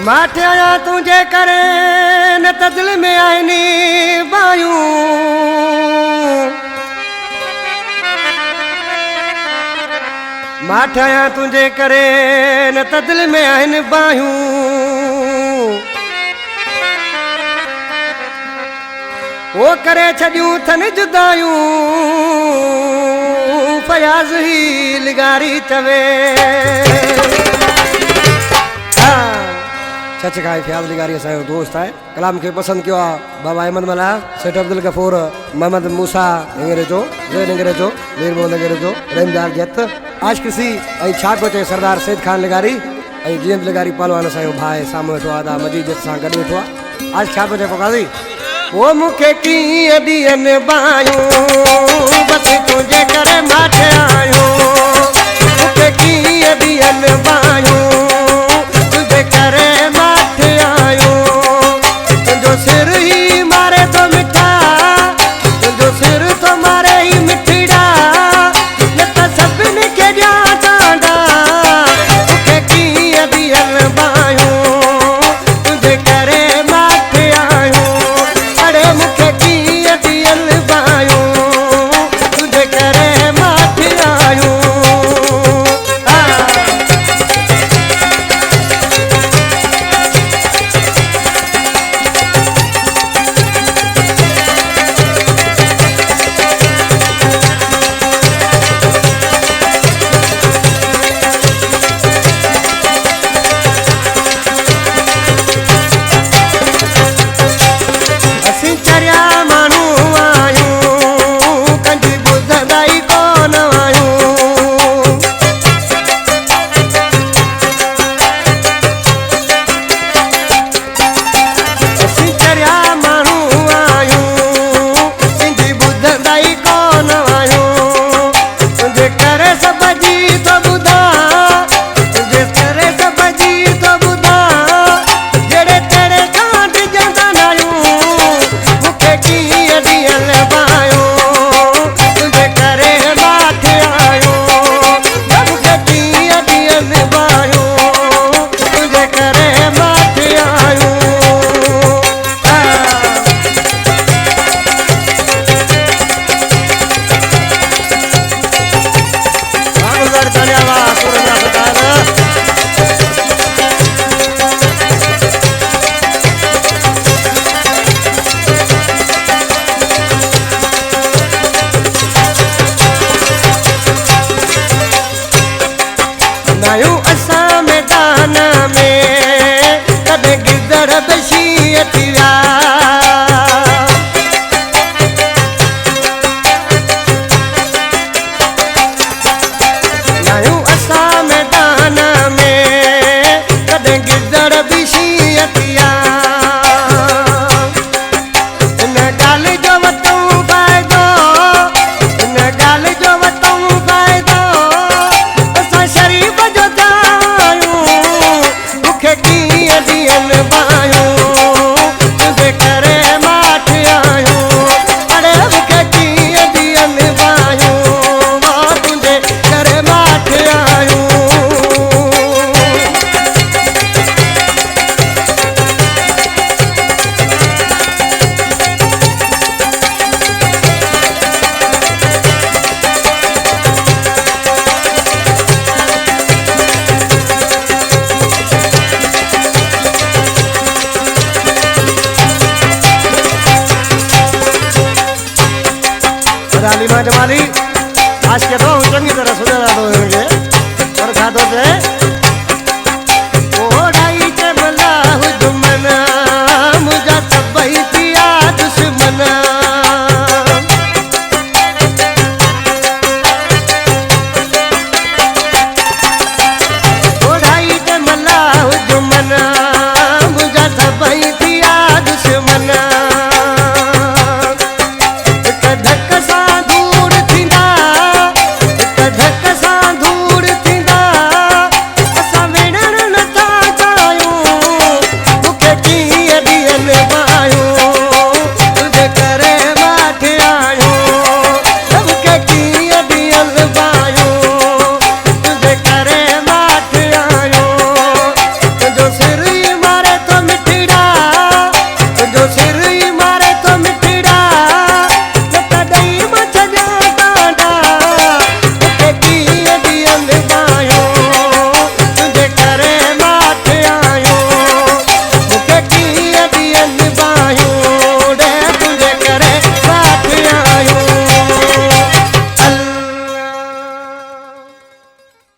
माठिया तुझे करे न त दिल में आईनी बायूं माठिया तुझे करे न त दिल में आईन बायूं वो करे छड़ियूं थन जुदायूं फयाज़ ही लिगारी चवे सच का फयाज़ लिगारी असांजो दोस्त है कलाम के पसंद किया बाबा अहमद मला सेठ अब्दुल गफूर मोहम्मद मूसा इंगरे जो जैन इंगरे जो मीर मोहम्मद इंगरे जो रहीमदार जत आज किसी ऐं छा को चए सरदार सैद खान लिगारी ऐं जीअं लिगारी पहलवान असांजो भाई साम्हूं वेठो आहे मजीद जत सां गॾु वेठो आहे आज छा को चए पकाज़ी वो मूंखे कीअं ॾींहनि बायूं बसि तुंहिंजे करे माठे आयो मूंखे कीअं ॾींहनि बायूं तुंहिंजे करे माठे आयो तुंहिंजो सिर ई मारे थो मिठा तुंहिंजो सिर थो मारे ई मिठड़ा न त सभिनी खे ॾियां चांडा मूंखे कीअं ॾींहनि बायूं तुंहिंजे करे माठे आयो अड़े मूंखे कीअं ॾींहनि बायूं तुंहिंजे करे माठे आयो नायूं असां मैदान में कॾहिं गिदड़ बशी अची विया नायूं असां मैदान में कॾहिं गिदड़ बशी अची विया इन ॻाल्हि जो वठूं फ़ाइदो इन ॻाल्हि जो वठूं फ़ाइदो असां शरीफ़ तुझे करे माठे आयो अरे मूंखे कीअं ॾींहनि बायूं मां तुंहिंजे करे माठे आयो जमाली आज के तो चंगी तरह सुना दो